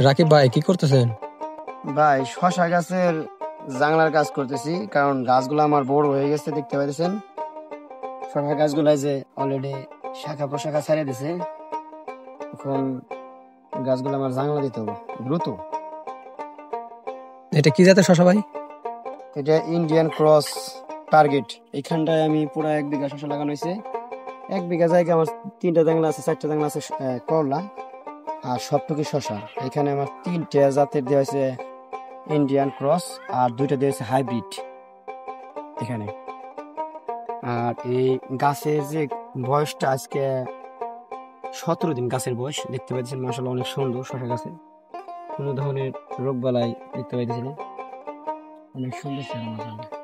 রাকিব ভাই কি করতেছেন? ভাই শশা গাছের জাংলার কাজ করতেছি, কারণ গাছগুলো আমার বড় হয়ে গেছে, দেখতে পাইতেছেন। শশা গাছগুলাই যে অলরেডি শাখা প্রশাখা ছাড়িয়ে দিছে। এখন গাছগুলো আমার জাংলা দিতে হবে দ্রুত। এটা কি জাতের শশা ভাই? এটা ইন্ডিয়ান ক্রস টার্গেট। এইখানটায় আমি পুরো 1 বিঘা শশা লাগানো হয়েছে। 1 বিঘা জায়গা আমার 3টা জাংলা আছে, 4টা জাংলা আছে করলা, আর সবটুকু শশা। এখানে আমার 3টে জাতের দেওয়া হয়েছে ইন্ডিয়ান ক্রস, আর 2টা দেওয়া হয়েছে হাইব্রিড এখানে। আর এই গাছের যে বয়সটা আজকে 17 দিন গাছের বয়স, দেখতে পাচ্ছেন। মাশাআল্লাহ অনেক সুন্দর শশা গাছে, কোনো ধরনের রোগ বালাই দেখতে পাইতেছি না, অনেক সুন্দর ছিল মাশাআল্লাহ।